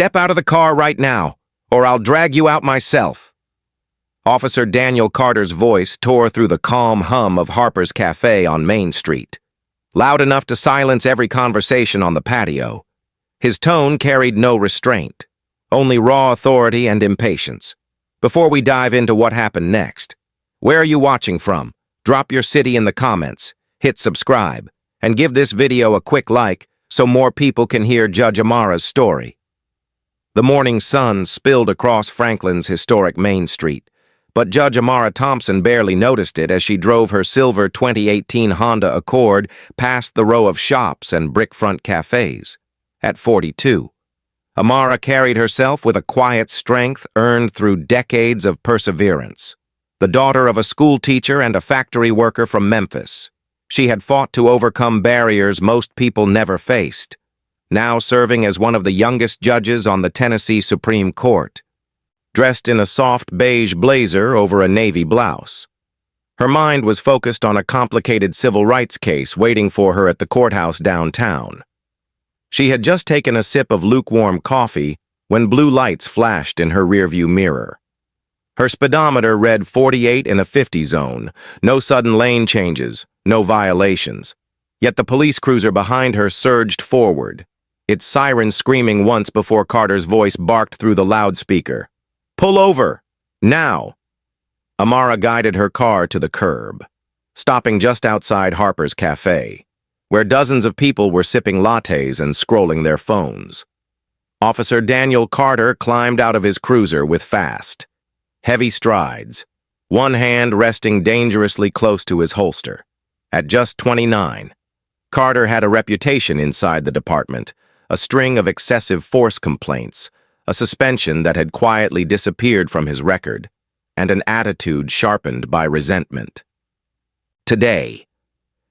Step out of the car right now, or I'll drag you out myself. Officer Daniel Carter's voice tore through the calm hum of Harper's Café on Main Street, loud enough to silence every conversation on the patio. His tone carried no restraint, only raw authority and impatience. Before we dive into what happened next, where are you watching from? Drop your city in the comments, hit subscribe, and give this video a quick like so more people can hear Judge Amara's story. The morning sun spilled across Franklin's historic Main Street, but Judge Amara Thompson barely noticed it as she drove her silver 2018 Honda Accord past the row of shops and brick-front cafes. At 42, Amara carried herself with a quiet strength earned through decades of perseverance. The daughter of a school teacher and a factory worker from Memphis, she had fought to overcome barriers most people never faced, now serving as one of the youngest judges on the Tennessee Supreme Court, dressed in a soft beige blazer over a navy blouse. Her mind was focused on a complicated civil rights case waiting for her at the courthouse downtown. She had just taken a sip of lukewarm coffee when blue lights flashed in her rearview mirror. Her speedometer read 48 in a 50 zone, no sudden lane changes, no violations. Yet the police cruiser behind her surged forward, its siren screaming once before Carter's voice barked through the loudspeaker. "Pull over! Now!" Amara guided her car to the curb, stopping just outside Harper's Café, where dozens of people were sipping lattes and scrolling their phones. Officer Daniel Carter climbed out of his cruiser with fast, heavy strides, one hand resting dangerously close to his holster. At just 29, Carter had a reputation inside the department, a string of excessive force complaints, a suspension that had quietly disappeared from his record, and an attitude sharpened by resentment. Today,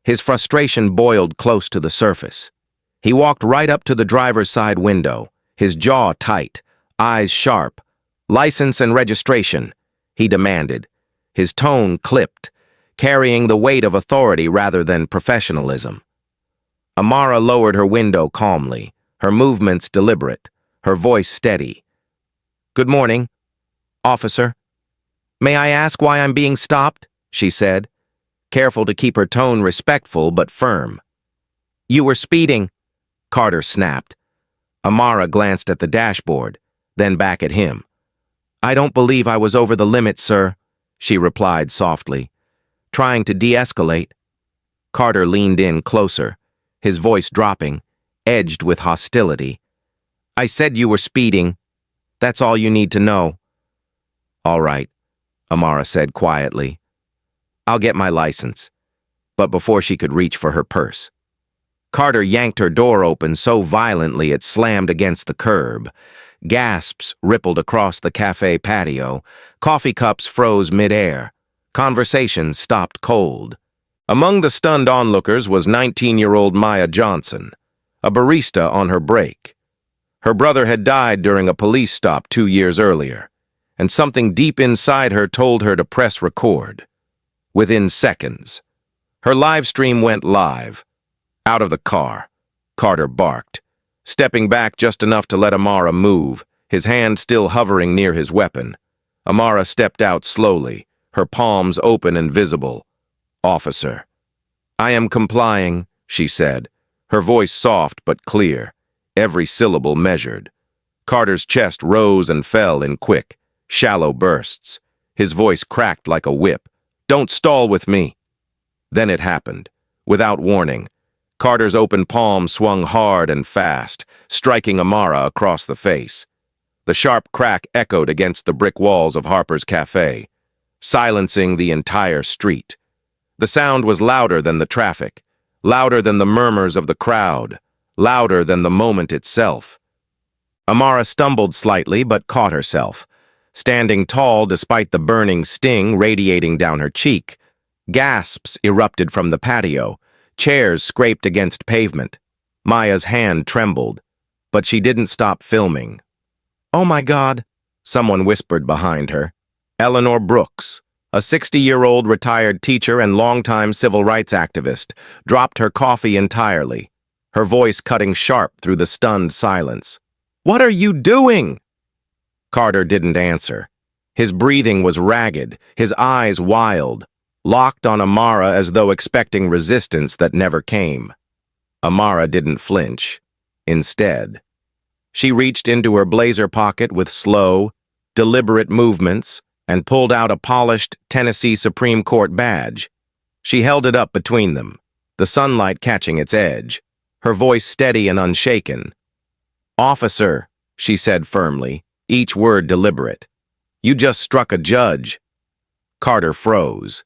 his frustration boiled close to the surface. He walked right up to the driver's side window, his jaw tight, eyes sharp. "License and registration," he demanded, his tone clipped, carrying the weight of authority rather than professionalism. Amara lowered her window calmly, her movements deliberate, her voice steady. "Good morning, officer. May I ask why I'm being stopped?" she said, careful to keep her tone respectful but firm. "You were speeding," Carter snapped. Amara glanced at the dashboard, then back at him. "I don't believe I was over the limit, sir," she replied softly, trying to de-escalate. Carter leaned in closer, his voice dropping, edged with hostility. "I said you were speeding. That's all you need to know." "All right," Amara said quietly. "I'll get my license." But before she could reach for her purse, Carter yanked her door open so violently it slammed against the curb. Gasps rippled across the cafe patio. Coffee cups froze mid-air. Conversations stopped cold. Among the stunned onlookers was 19-year-old Maya Johnson, a barista on her break. Her brother had died during a police stop 2 years earlier, and something deep inside her told her to press record. Within seconds, her live stream went live. Out of the car, Carter barked, stepping back just enough to let Amara move, his hand still hovering near his weapon. Amara stepped out slowly, her palms open and visible. "Officer." "I am complying," she said, her voice soft but clear, every syllable measured. Carter's chest rose and fell in quick, shallow bursts. His voice cracked like a whip. "Don't stall with me." Then it happened. Without warning, Carter's open palm swung hard and fast, striking Amara across the face. The sharp crack echoed against the brick walls of Harper's Café, silencing the entire street. The sound was louder than the traffic, louder than the murmurs of the crowd, louder than the moment itself. Amara stumbled slightly but caught herself, standing tall despite the burning sting radiating down her cheek. Gasps erupted from the patio. Chairs scraped against pavement. Maya's hand trembled, but she didn't stop filming. "Oh my God," someone whispered behind her. Eleanor Brooks, a 60-year-old retired teacher and longtime civil rights activist, dropped her coffee entirely, her voice cutting sharp through the stunned silence. What are you doing?" Carter didn't answer. His breathing was ragged, his eyes wild, locked on Amara as though expecting resistance that never came. Amara didn't flinch. Instead, she reached into her blazer pocket with slow, deliberate movements and pulled out a polished Tennessee Supreme Court badge. She held it up between them, the sunlight catching its edge, her voice steady and unshaken. "Officer," she said firmly, each word deliberate. "You just struck a judge." Carter froze.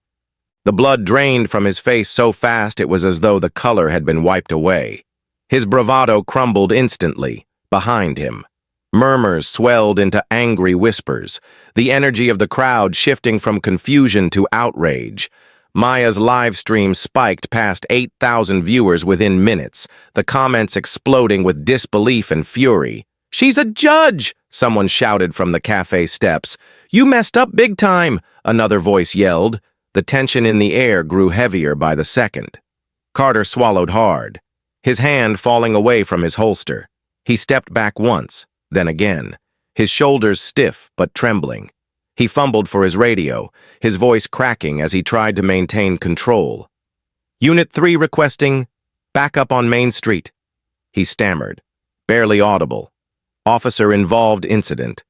The blood drained from his face so fast it was as though the color had been wiped away. His bravado crumbled instantly, behind him. Murmurs swelled into angry whispers, the energy of the crowd shifting from confusion to outrage. Maya's live stream spiked past 8,000 viewers within minutes, the comments exploding with disbelief and fury. "She's a judge!" someone shouted from the cafe steps. "You messed up big time!" another voice yelled. The tension in the air grew heavier by the second. Carter swallowed hard, his hand falling away from his holster. He stepped back once, then again, his shoulders stiff but trembling. He fumbled for his radio, his voice cracking as he tried to maintain control. "Unit 3 requesting backup on Main Street," he stammered, barely audible. Officer involved incident.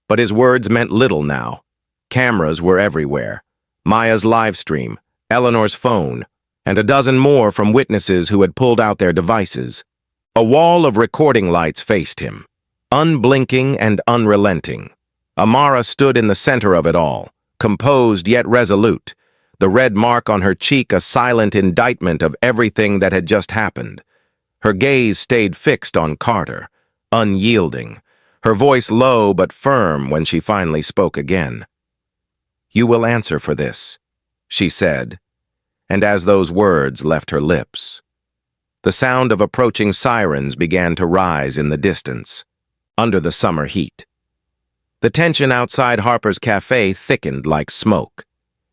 But his words meant little now. Cameras were everywhere. Maya's live stream, Eleanor's phone, and a dozen more from witnesses who had pulled out their devices. A wall of recording lights faced him, unblinking and unrelenting. Amara stood in the center of it all, composed yet resolute, the red mark on her cheek a silent indictment of everything that had just happened. Her gaze stayed fixed on Carter, unyielding, her voice low but firm when she finally spoke again. "You will answer for this," she said, and as those words left her lips, the sound of approaching sirens began to rise in the distance, under the summer heat. The tension outside Harper's Café thickened like smoke,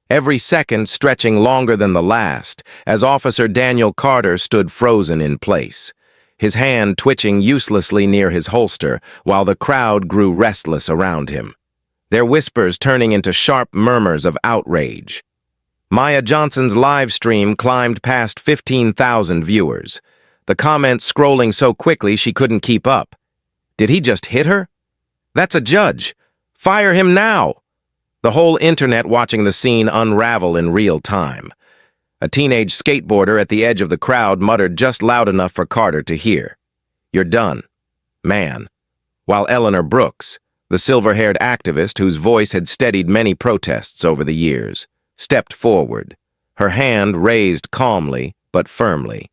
every second stretching longer than the last as Officer Daniel Carter stood frozen in place, his hand twitching uselessly near his holster while the crowd grew restless around him, their whispers turning into sharp murmurs of outrage. Maya Johnson's live stream climbed past 15,000 viewers, the comments scrolling so quickly she couldn't keep up. Did he just hit her? That's a judge. Fire him now! The whole internet watching the scene unravel in real time. A teenage skateboarder at the edge of the crowd muttered just loud enough for Carter to hear. "You're done, man." While Eleanor Brooks, the silver-haired activist whose voice had steadied many protests over the years, stepped forward, her hand raised calmly but firmly.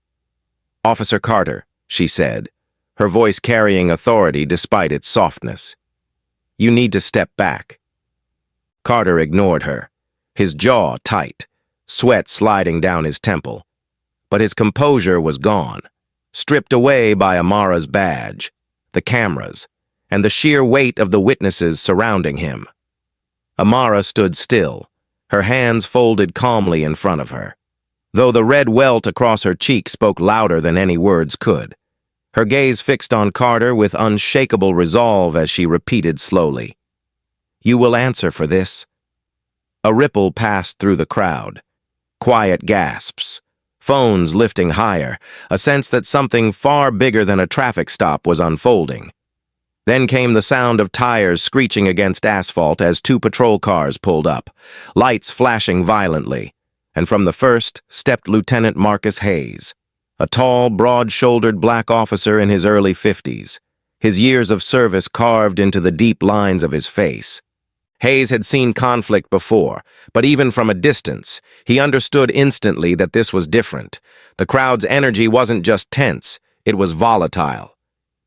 "Officer Carter," she said, her voice carrying authority despite its softness. "You need to step back." Carter ignored her, his jaw tight, sweat sliding down his temple. But his composure was gone, stripped away by Amara's badge, the cameras, and the sheer weight of the witnesses surrounding him. Amara stood still, her hands folded calmly in front of her, though the red welt across her cheek spoke louder than any words could. Her gaze fixed on Carter with unshakable resolve as she repeated slowly, "You will answer for this." A ripple passed through the crowd. Quiet gasps, phones lifting higher, a sense that something far bigger than a traffic stop was unfolding. Then came the sound of tires screeching against asphalt as two patrol cars pulled up, lights flashing violently, and from the first stepped Lieutenant Marcus Hayes, a tall, broad-shouldered black officer in his early 50s, his years of service carved into the deep lines of his face. Hayes had seen conflict before, but even from a distance, he understood instantly that this was different. The crowd's energy wasn't just tense, it was volatile.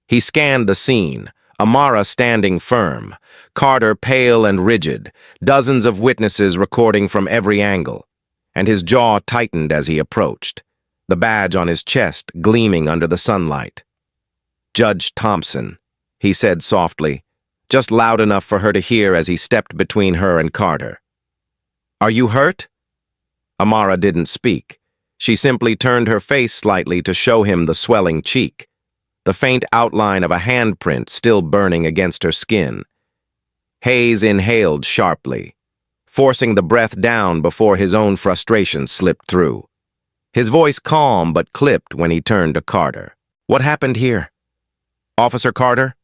He scanned the scene, Amara standing firm, Carter pale and rigid, dozens of witnesses recording from every angle, and his jaw tightened as he approached, the badge on his chest gleaming under the sunlight. "Judge Thompson," he said softly, just loud enough for her to hear as he stepped between her and Carter. "Are you hurt?" Amara didn't speak. She simply turned her face slightly to show him the swelling cheek. the faint outline of a handprint still burning against her skin. Hayes inhaled sharply, forcing the breath down before his own frustration slipped through. His voice calm but clipped when he turned to Carter. "What happened here? Officer Carter?"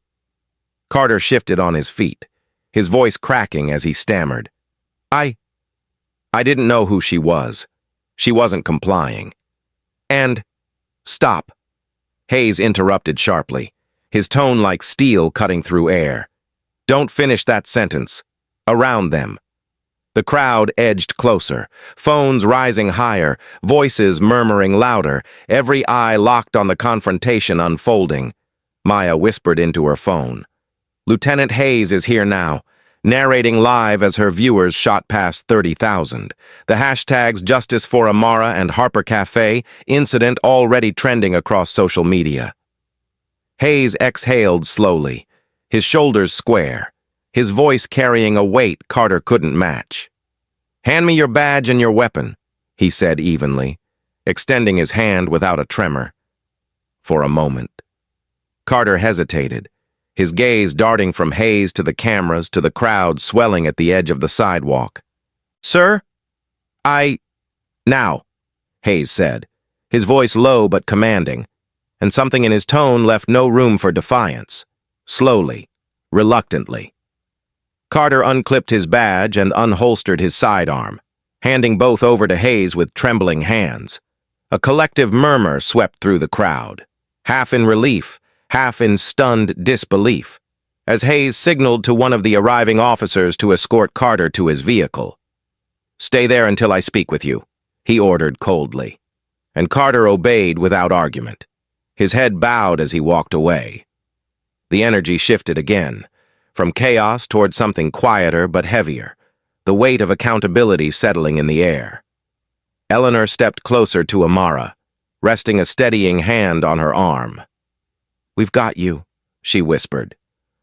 Carter shifted on his feet, his voice cracking as he stammered. I didn't know who she was. She wasn't complying. And, stop. Hayes interrupted sharply, his tone like steel cutting through air. Don't finish that sentence. Around them. The crowd edged closer, phones rising higher, voices murmuring louder, every eye locked on the confrontation unfolding. Maya whispered into her phone. Lieutenant Hayes is here now, narrating live as her viewers shot past 30,000. The hashtags Justice for Amara and Harper Café incident already trending across social media. Hayes exhaled slowly, his shoulders square, his voice carrying a weight Carter couldn't match. "Hand me your badge and your weapon," he said evenly, extending his hand without a tremor. For a moment, Carter hesitated, his gaze darting from Hayes to the cameras to the crowd swelling at the edge of the sidewalk. "Sir? Now," Hayes said, his voice low but commanding, and something in his tone left no room for defiance. Slowly, reluctantly. Carter unclipped his badge and unholstered his sidearm, handing both over to Hayes with trembling hands. A collective murmur swept through the crowd, half in relief, half in stunned disbelief, as Hayes signaled to one of the arriving officers to escort Carter to his vehicle. "Stay there until I speak with you," he ordered coldly, and Carter obeyed without argument, his head bowed as he walked away. The energy shifted again, from chaos toward something quieter but heavier, the weight of accountability settling in the air. Eleanor stepped closer to Amara, resting a steadying hand on her arm. "We've got you," she whispered,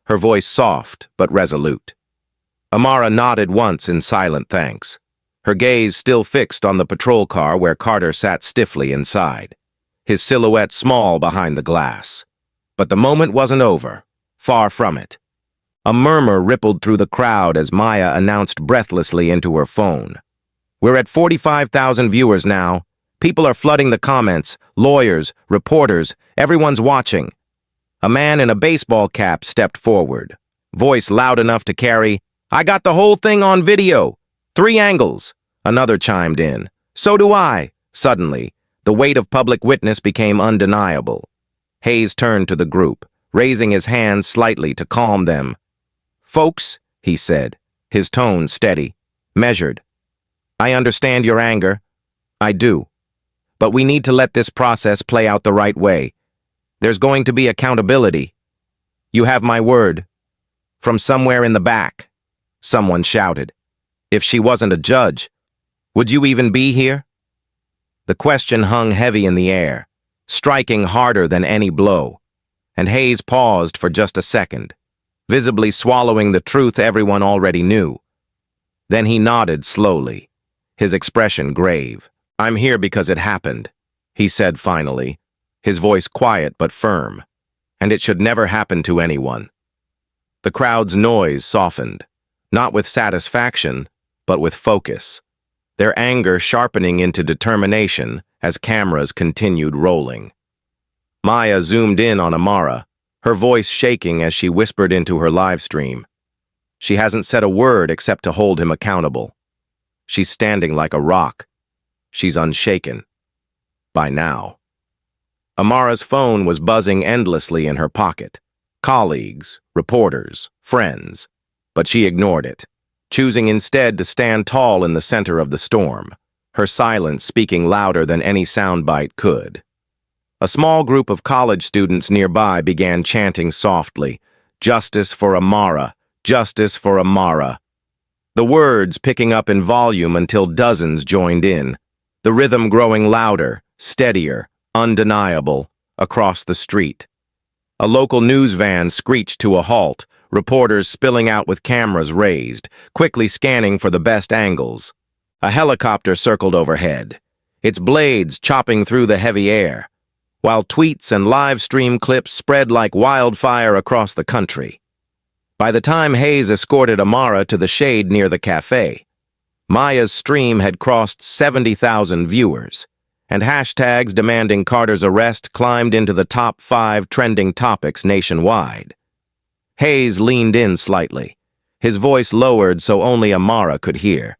her voice soft but resolute. Amara nodded once in silent thanks, her gaze still fixed on the patrol car where Carter sat stiffly inside, his silhouette small behind the glass. But the moment wasn't over, far from it. A murmur rippled through the crowd as Maya announced breathlessly into her phone. "We're at 45,000 viewers now. People are flooding the comments, lawyers, reporters, everyone's watching." A man in a baseball cap stepped forward, voice loud enough to carry, "I got the whole thing on video. 3 angles." Another chimed in, "So do I." Suddenly, the weight of public witness became undeniable. Hayes turned to the group, raising his hand slightly to calm them. "Folks," he said, his tone steady, measured. "I understand your anger. I do. But we need to let this process play out the right way. There's going to be accountability. You have my word." From somewhere in the back, someone shouted, "If she wasn't a judge, would you even be here?" The question hung heavy in the air, striking harder than any blow, and Hayes paused for just a second, visibly swallowing the truth everyone already knew. Then he nodded slowly, his expression grave. "I'm here because it happened," he said finally, his voice quiet but firm, "and it should never happen to anyone." The crowd's noise softened, not with satisfaction, but with focus, their anger sharpening into determination as cameras continued rolling. Maya zoomed in on Amara, her voice shaking as she whispered into her live stream. She hasn't said a word except to hold him accountable. She's standing like a rock. She's unshaken. By now. Amara's phone was buzzing endlessly in her pocket. Colleagues, reporters, friends. But she ignored it, choosing instead to stand tall in the center of the storm, her silence speaking louder than any soundbite could. A small group of college students nearby began chanting softly, "Justice for Amara, justice for Amara." The words picking up in volume until dozens joined in, the rhythm growing louder, steadier, undeniable, across the street. A local news van screeched to a halt, reporters spilling out with cameras raised, quickly scanning for the best angles. A helicopter circled overhead, its blades chopping through the heavy air, while tweets and live stream clips spread like wildfire across the country. By the time Hayes escorted Amara to the shade near the cafe, Maya's stream had crossed 70,000 viewers, and hashtags demanding Carter's arrest climbed into the top 5 trending topics nationwide. Hayes leaned in slightly, his voice lowered so only Amara could hear.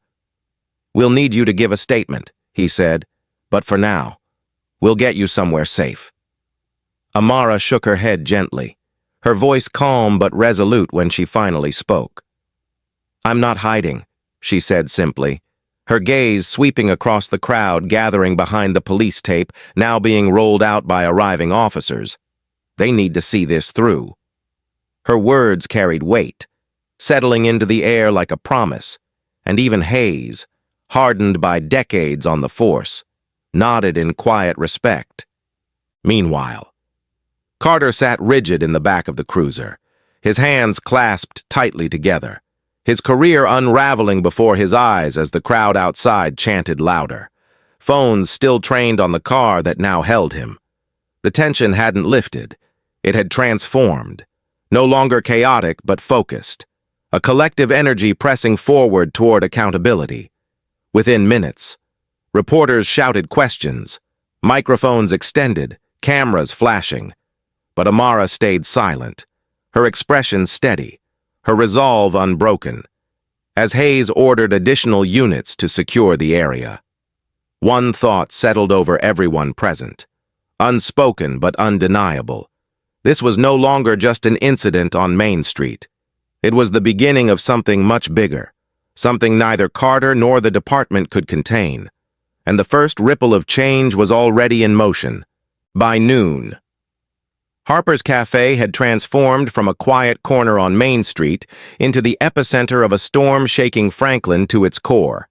"We'll need you to give a statement," he said, "but for now, we'll get you somewhere safe." Amara shook her head gently, her voice calm but resolute when she finally spoke. "I'm not hiding," she said simply, her gaze sweeping across the crowd gathering behind the police tape now being rolled out by arriving officers. They need to see this through. Her words carried weight, settling into the air like a promise, and even Hayes, hardened by decades on the force, nodded in quiet respect. Meanwhile, Carter sat rigid in the back of the cruiser, his hands clasped tightly together, his career unraveling before his eyes as the crowd outside chanted louder, phones still trained on the car that now held him. The tension hadn't lifted. It had transformed, no longer chaotic but focused, a collective energy pressing forward toward accountability. Within minutes, reporters shouted questions, microphones extended, cameras flashing. But Amara stayed silent, her expression steady, her resolve unbroken, as Hayes ordered additional units to secure the area. One thought settled over everyone present, unspoken but undeniable. This was no longer just an incident on Main Street. It was the beginning of something much bigger, something neither Carter nor the department could contain. And the first ripple of change was already in motion. By noon, Harper's Café had transformed from a quiet corner on Main Street into the epicenter of a storm shaking Franklin to its core.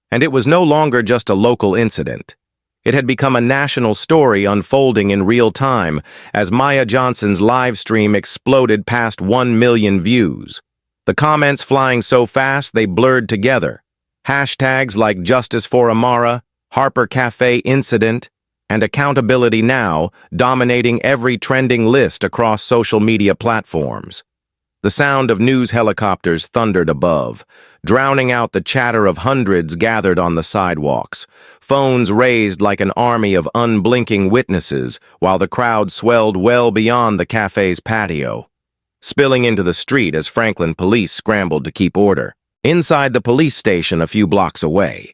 And it was no longer just a local incident. It had become a national story unfolding in real time as Maya Johnson's live stream exploded past 1 million views. The comments flying so fast they blurred together. Hashtags like Justice for Amara, Harper Café Incident, and Accountability Now dominating every trending list across social media platforms. The sound of news helicopters thundered above, drowning out the chatter of hundreds gathered on the sidewalks, phones raised like an army of unblinking witnesses while the crowd swelled well beyond the cafe's patio, spilling into the street as Franklin police scrambled to keep order. Inside the police station a few blocks away,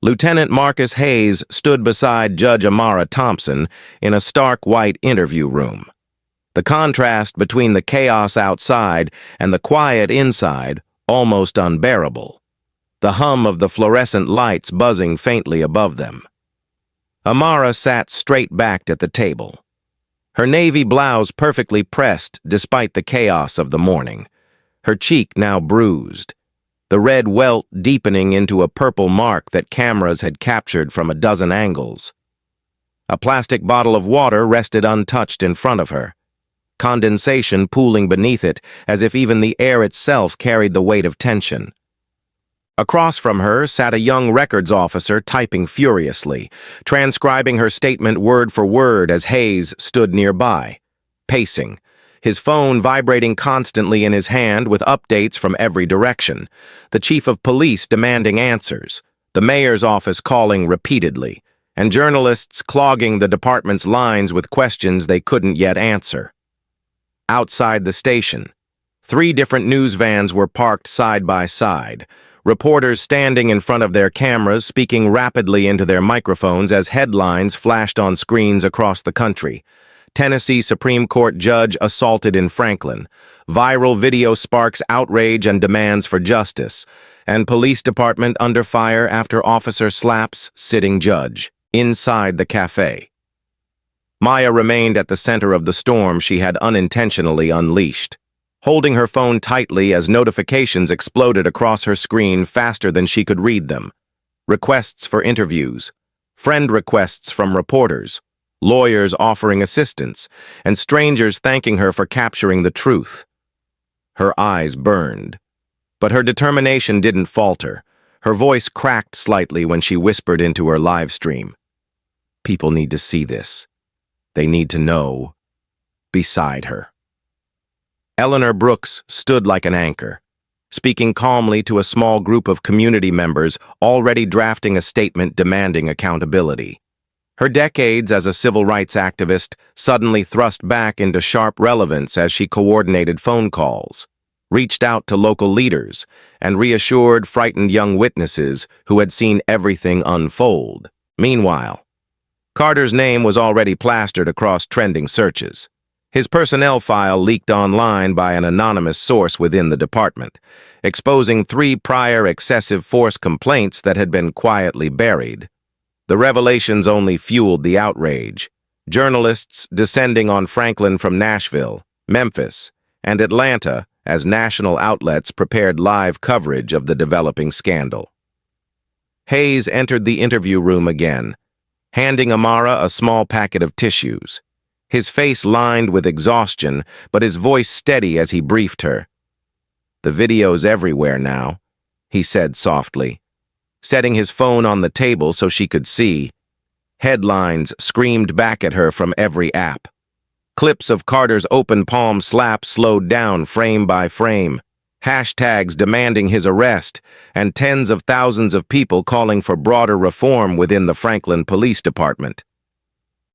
Lieutenant Marcus Hayes stood beside Judge Amara Thompson in a stark white interview room. The contrast between the chaos outside and the quiet inside almost unbearable, the hum of the fluorescent lights buzzing faintly above them. Amara sat straight-backed at the table, her navy blouse perfectly pressed despite the chaos of the morning, her cheek now bruised, the red welt deepening into a purple mark that cameras had captured from a dozen angles. A plastic bottle of water rested untouched in front of her, condensation pooling beneath it as if even the air itself carried the weight of tension. Across from her sat a young records officer typing furiously, transcribing her statement word for word as Hayes stood nearby, pacing, his phone vibrating constantly in his hand with updates from every direction, the chief of police demanding answers, the mayor's office calling repeatedly, and journalists clogging the department's lines with questions they couldn't yet answer. Outside the station, 3 different news vans were parked side by side, reporters standing in front of their cameras speaking rapidly into their microphones as headlines flashed on screens across the country. Tennessee Supreme Court judge assaulted in Franklin. Viral video sparks outrage and demands for justice. And police department under fire after officer slaps sitting judge. Inside the cafe, Maya remained at the center of the storm she had unintentionally unleashed, holding her phone tightly as notifications exploded across her screen faster than she could read them. Requests for interviews, friend requests from reporters, lawyers offering assistance, and strangers thanking her for capturing the truth. Her eyes burned, but her determination didn't falter. Her voice cracked slightly when she whispered into her live stream. "People need to see this. They need to know. Beside her. Eleanor Brooks stood like an anchor, speaking calmly to a small group of community members already drafting a statement demanding accountability. Her decades as a civil rights activist suddenly thrust back into sharp relevance as she coordinated phone calls, reached out to local leaders, and reassured frightened young witnesses who had seen everything unfold. Meanwhile, Carter's name was already plastered across trending searches. His personnel file leaked online by an anonymous source within the department, exposing 3 prior excessive force complaints that had been quietly buried. The revelations only fueled the outrage. Journalists descending on Franklin from Nashville, Memphis, and Atlanta as national outlets prepared live coverage of the developing scandal. Hayes entered the interview room again, handing Amara a small packet of tissues. His face lined with exhaustion, but his voice steady as he briefed her. "The video's everywhere now," he said softly, setting his phone on the table so she could see. Headlines screamed back at her from every app. Clips of Carter's open palm slap slowed down frame by frame, hashtags demanding his arrest, and tens of thousands of people calling for broader reform within the Franklin Police Department.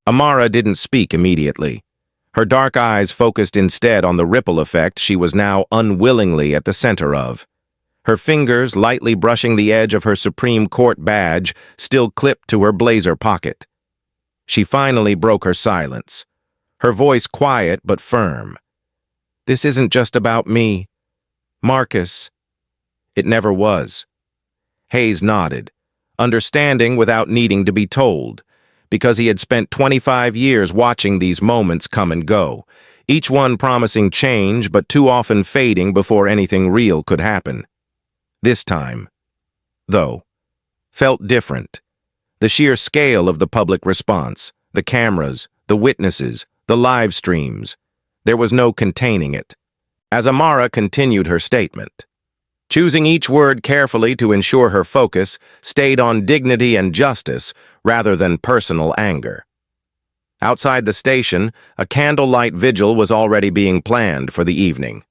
Amara didn't speak immediately. Her dark eyes focused instead on the ripple effect she was now unwillingly at the center of. Her fingers lightly brushing the edge of her Supreme Court badge still clipped to her blazer pocket. She finally broke her silence, her voice quiet but firm. "This isn't just about me. Marcus." It never was. Hayes nodded, understanding without needing to be told, because he had spent 25 years watching these moments come and go, each one promising change but too often fading before anything real could happen. This time, though, felt different. The sheer scale of the public response, the cameras, the witnesses, the live streams, there was no containing it. As Amara continued her statement, choosing each word carefully to ensure her focus stayed on dignity and justice rather than personal anger. Outside the station, a candlelight vigil was already being planned for the evening,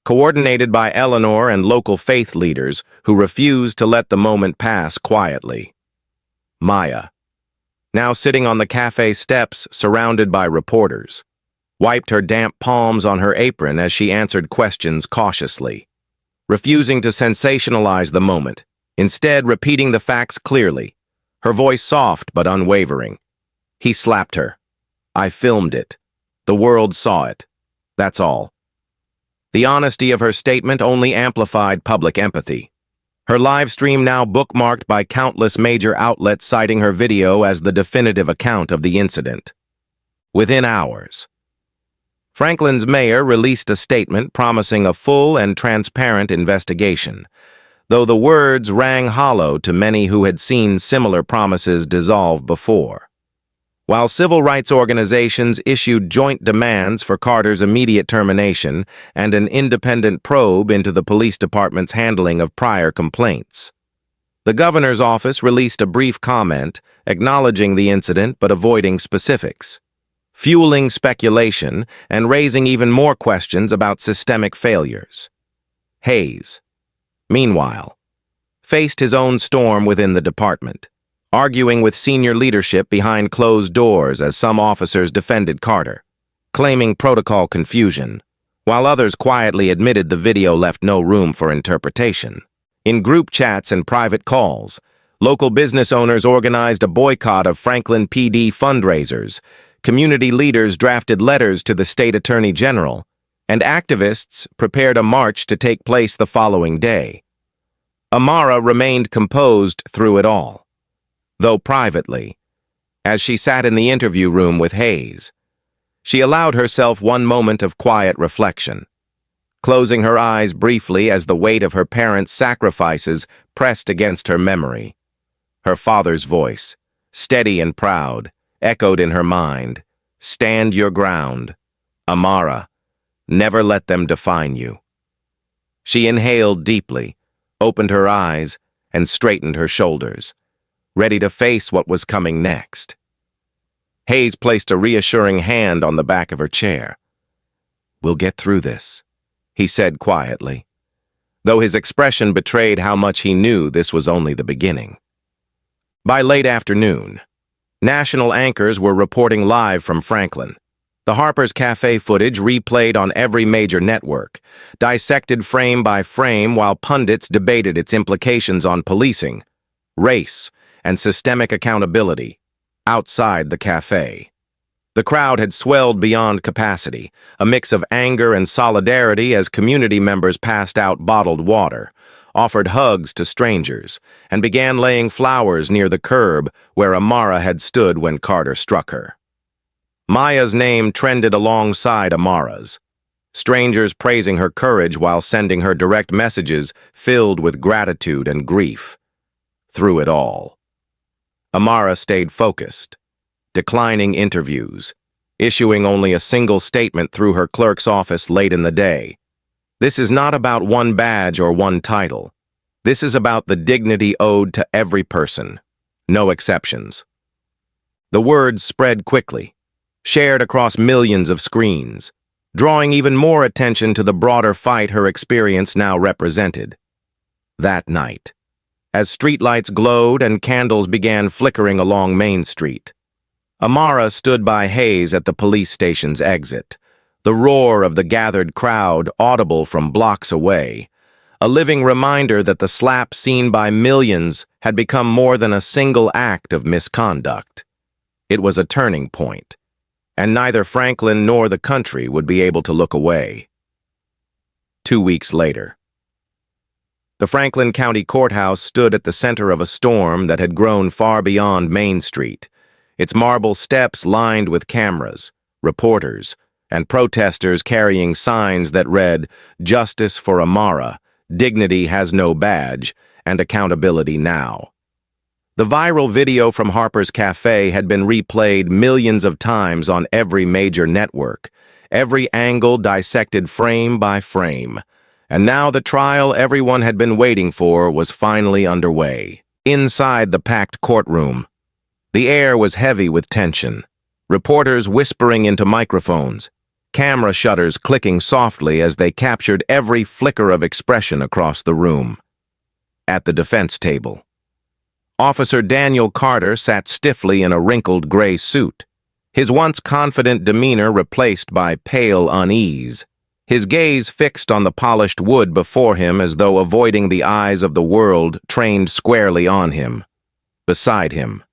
coordinated by Eleanor and local faith leaders who refused to let the moment pass quietly. Maya, now sitting on the café steps surrounded by reporters, wiped her damp palms on her apron as she answered questions cautiously, refusing to sensationalize the moment, instead repeating the facts clearly, her voice soft but unwavering. He slapped her. "I filmed it. The world saw it. That's all." The honesty of her statement only amplified public empathy. Her live stream now bookmarked by countless major outlets citing her video as the definitive account of the incident. Within hours, Franklin's mayor released a statement promising a full and transparent investigation, though the words rang hollow to many who had seen similar promises dissolve before. While civil rights organizations issued joint demands for Carter's immediate termination and an independent probe into the police department's handling of prior complaints, the governor's office released a brief comment acknowledging the incident but avoiding specifics, fueling speculation and raising even more questions about systemic failures. Hayes, meanwhile, faced his own storm within the department, arguing with senior leadership behind closed doors as some officers defended Carter, claiming protocol confusion, while others quietly admitted the video left no room for interpretation. In group chats and private calls, local business owners organized a boycott of Franklin PD fundraisers, community leaders drafted letters to the state attorney general, and activists prepared a march to take place the following day. Amara remained composed through it all, though privately, as she sat in the interview room with Hayes. She allowed herself one moment of quiet reflection, closing her eyes briefly as the weight of her parents' sacrifices pressed against her memory. Her father's voice, steady and proud, echoed in her mind. "Stand your ground. Amara, never let them define you." She inhaled deeply, opened her eyes, and straightened her shoulders, ready to face what was coming next. Hayes placed a reassuring hand on the back of her chair. "We'll get through this," he said quietly, though his expression betrayed how much he knew this was only the beginning. By late afternoon, national anchors were reporting live from Franklin. The Harper's Café footage replayed on every major network, dissected frame by frame while pundits debated its implications on policing, race, and systemic accountability outside the café. The crowd had swelled beyond capacity, a mix of anger and solidarity as community members passed out bottled water, offered hugs to strangers, and began laying flowers near the curb where Amara had stood when Carter struck her. Maya's name trended alongside Amara's, strangers praising her courage while sending her direct messages filled with gratitude and grief. Through it all, Amara stayed focused, declining interviews, issuing only a single statement through her clerk's office late in the day. "This is not about one badge or one title. This is about the dignity owed to every person, no exceptions." The words spread quickly, shared across millions of screens, drawing even more attention to the broader fight her experience now represented. That night, as streetlights glowed and candles began flickering along Main Street, Amara stood by Hayes at the police station's exit, the roar of the gathered crowd audible from blocks away, a living reminder that the slap seen by millions had become more than a single act of misconduct. It was a turning point, and neither Franklin nor the country would be able to look away. 2 weeks later, the Franklin County Courthouse stood at the center of a storm that had grown far beyond Main Street, its marble steps lined with cameras, reporters, and protesters carrying signs that read, "Justice for Amara, dignity has no badge, and accountability now." The viral video from Harper's Café had been replayed millions of times on every major network, every angle dissected frame by frame. And now the trial everyone had been waiting for was finally underway. Inside the packed courtroom, the air was heavy with tension, reporters whispering into microphones, camera shutters clicking softly as they captured every flicker of expression across the room. At the defense table, Officer Daniel Carter sat stiffly in a wrinkled gray suit, his once confident demeanor replaced by pale unease, his gaze fixed on the polished wood before him as though avoiding the eyes of the world trained squarely on him. Beside him,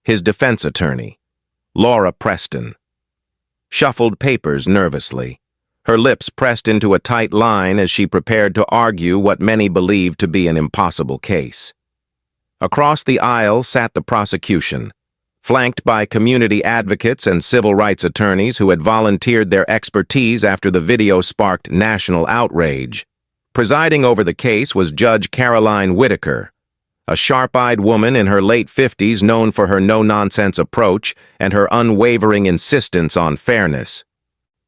his defense attorney, Laura Preston, shuffled papers nervously, her lips pressed into a tight line as she prepared to argue what many believed to be an impossible case. Across the aisle sat the prosecution, flanked by community advocates and civil rights attorneys who had volunteered their expertise after the video sparked national outrage. Presiding over the case was Judge Caroline Whitaker, a sharp-eyed woman in her late 50s known for her no-nonsense approach and her unwavering insistence on fairness.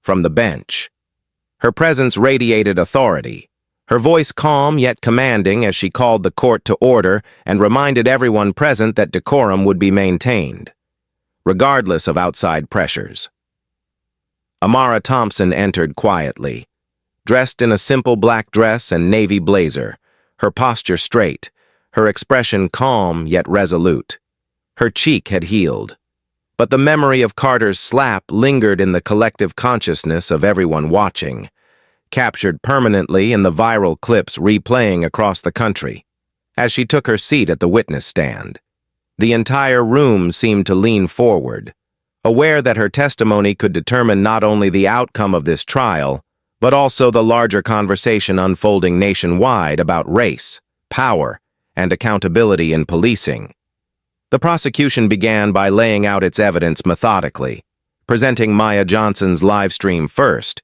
From the bench, her presence radiated authority, her voice calm yet commanding as she called the court to order and reminded everyone present that decorum would be maintained, regardless of outside pressures. Amara Thompson entered quietly, dressed in a simple black dress and navy blazer, her posture straight, her expression calm yet resolute. Her cheek had healed, but the memory of Carter's slap lingered in the collective consciousness of everyone watching, captured permanently in the viral clips replaying across the country. As she took her seat at the witness stand, the entire room seemed to lean forward, aware that her testimony could determine not only the outcome of this trial, but also the larger conversation unfolding nationwide about race, power, and accountability in policing. The prosecution began by laying out its evidence methodically, presenting Maya Johnson's live stream first.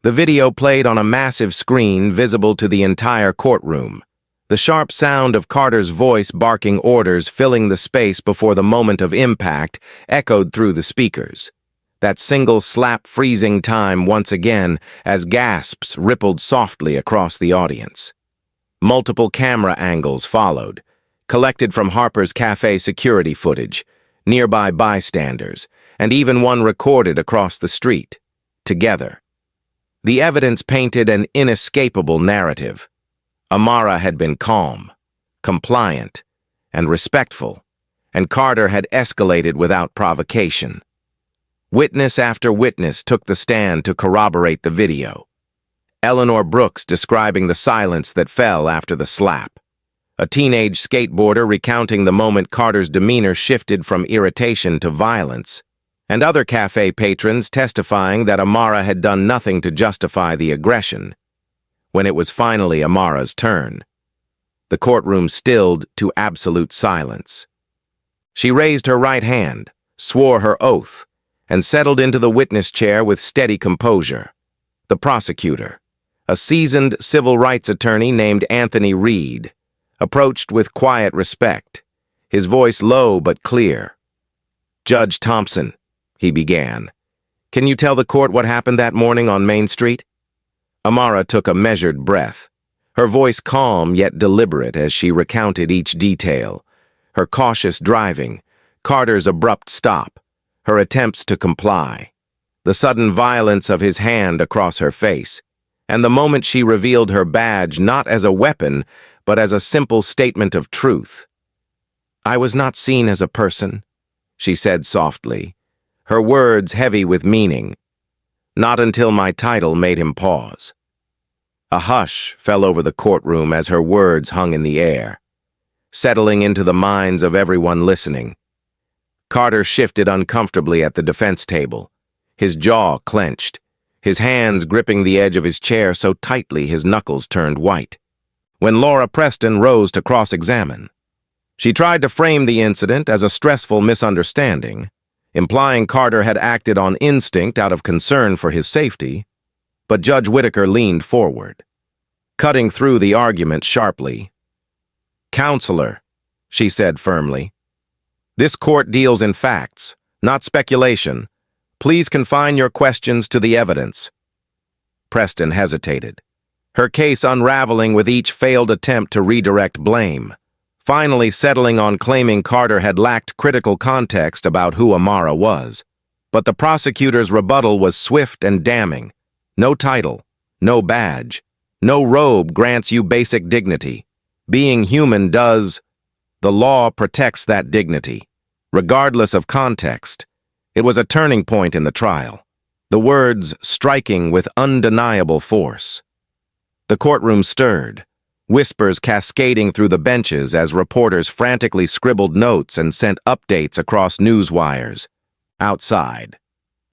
The video played on a massive screen visible to the entire courtroom, the sharp sound of Carter's voice barking orders filling the space before the moment of impact echoed through the speakers. That single slap freezing time once again as gasps rippled softly across the audience. Multiple camera angles followed, collected from Harper's Café security footage, nearby bystanders, and even one recorded across the street, together. The evidence painted an inescapable narrative. Amara had been calm, compliant, and respectful, and Carter had escalated without provocation. Witness after witness took the stand to corroborate the video. Eleanor Brooks describing the silence that fell after the slap. A teenage skateboarder recounting the moment Carter's demeanor shifted from irritation to violence, and other cafe patrons testifying that Amara had done nothing to justify the aggression. When it was finally Amara's turn, the courtroom stilled to absolute silence. She raised her right hand, swore her oath, and settled into the witness chair with steady composure. The prosecutor, a seasoned civil rights attorney named Anthony Reed, approached with quiet respect, his voice low but clear. "Judge Thompson," he began, "can you tell the court what happened that morning on Main Street?" Amara took a measured breath, her voice calm yet deliberate as she recounted each detail. Her cautious driving, Carter's abrupt stop, her attempts to comply, the sudden violence of his hand across her face, and the moment she revealed her badge not as a weapon, but as a simple statement of truth. "I was not seen as a person," she said softly, her words heavy with meaning. Not until my title made him pause. A hush fell over the courtroom as her words hung in the air, settling into the minds of everyone listening. Carter shifted uncomfortably at the defense table, his jaw clenched, his hands gripping the edge of his chair so tightly his knuckles turned white. When Laura Preston rose to cross-examine, she tried to frame the incident as a stressful misunderstanding, implying Carter had acted on instinct out of concern for his safety, but Judge Whitaker leaned forward, cutting through the argument sharply. "Counselor," she said firmly, "this court deals in facts, not speculation. Please confine your questions to the evidence." Preston hesitated, her case unraveling with each failed attempt to redirect blame, finally settling on claiming Carter had lacked critical context about who Amara was. But the prosecutor's rebuttal was swift and damning. No title, no badge, no robe grants you basic dignity. Being human does. The law protects that dignity, regardless of context. It was a turning point in the trial, the words striking with undeniable force. The courtroom stirred, whispers cascading through the benches as reporters frantically scribbled notes and sent updates across news wires. Outside,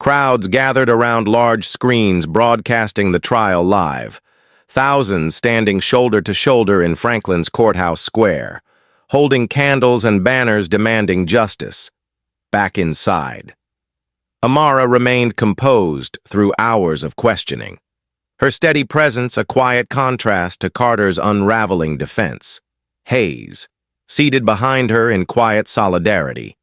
crowds gathered around large screens broadcasting the trial live, thousands standing shoulder to shoulder in Franklin's Courthouse Square, holding candles and banners demanding justice. Back inside, Amara remained composed through hours of questioning, her steady presence a quiet contrast to Carter's unraveling defense. Hayes, seated behind her in quiet solidarity,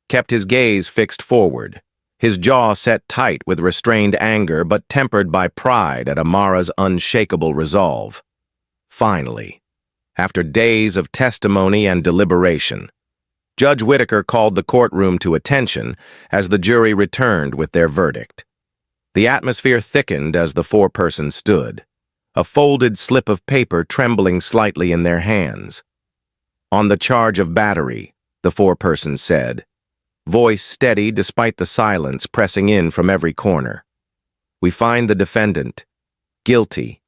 kept his gaze fixed forward, his jaw set tight with restrained anger but tempered by pride at Amara's unshakable resolve. Finally, after days of testimony and deliberation, Judge Whitaker called the courtroom to attention as the jury returned with their verdict. The atmosphere thickened as the four-person stood, a folded slip of paper trembling slightly in their hands. "On the charge of battery," the four-person said, voice steady despite the silence pressing in from every corner. "We find the defendant guilty."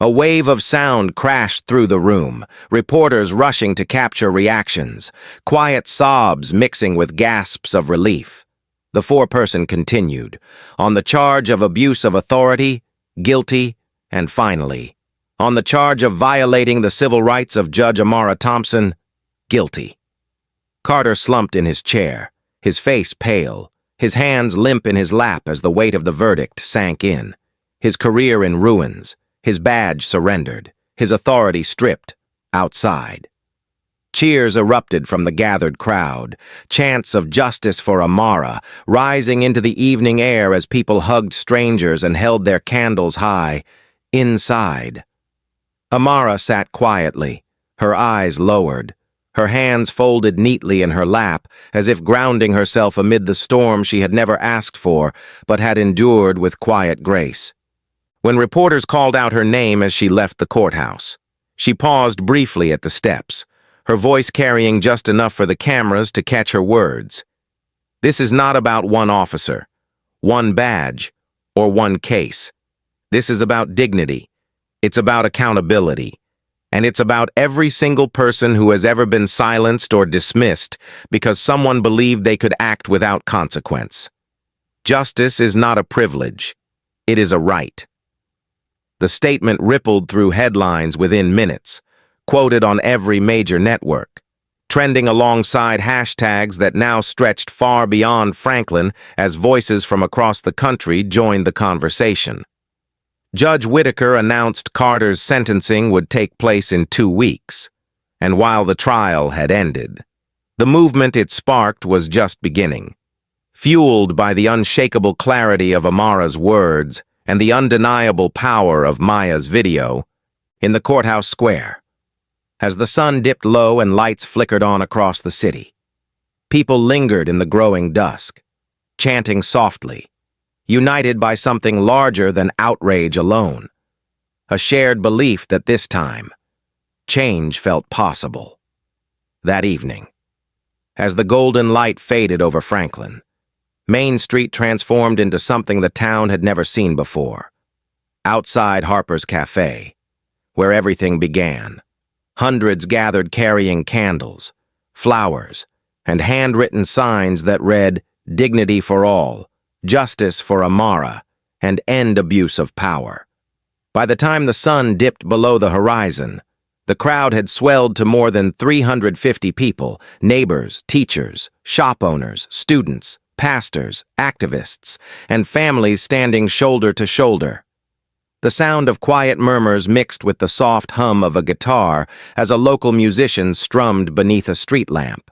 A wave of sound crashed through the room, reporters rushing to capture reactions, quiet sobs mixing with gasps of relief. The four-person continued, "On the charge of abuse of authority, guilty, and finally, on the charge of violating the civil rights of Judge Amara Thompson, guilty." Carter slumped in his chair, his face pale, his hands limp in his lap as the weight of the verdict sank in, his career in ruins, his badge surrendered, his authority stripped, outside. Cheers erupted from the gathered crowd, chants of justice for Amara, rising into the evening air as people hugged strangers and held their candles high. Inside, Amara sat quietly, her eyes lowered, her hands folded neatly in her lap, as if grounding herself amid the storm she had never asked for, but had endured with quiet grace. When reporters called out her name as she left the courthouse, she paused briefly at the steps, her voice carrying just enough for the cameras to catch her words. This is not about one officer, one badge, or one case. This is about dignity. It's about accountability. And it's about every single person who has ever been silenced or dismissed because someone believed they could act without consequence. Justice is not a privilege. It is a right. The statement rippled through headlines within minutes, quoted on every major network, trending alongside hashtags that now stretched far beyond Franklin as voices from across the country joined the conversation. Judge Whitaker announced Carter's sentencing would take place in 2 weeks, and while the trial had ended, the movement it sparked was just beginning. Fueled by the unshakable clarity of Amara's words and the undeniable power of Maya's video, in the courthouse square, as the sun dipped low and lights flickered on across the city, people lingered in the growing dusk, chanting softly, united by something larger than outrage alone, a shared belief that this time, change felt possible. That evening, as the golden light faded over Franklin, Main Street transformed into something the town had never seen before. Outside Harper's Café, where everything began, hundreds gathered carrying candles, flowers, and handwritten signs that read, "Dignity for all, justice for Amara, and end abuse of power." By the time the sun dipped below the horizon, the crowd had swelled to more than 350 people, neighbors, teachers, shop owners, students, pastors, activists, and families standing shoulder to shoulder. The sound of quiet murmurs mixed with the soft hum of a guitar as a local musician strummed beneath a street lamp,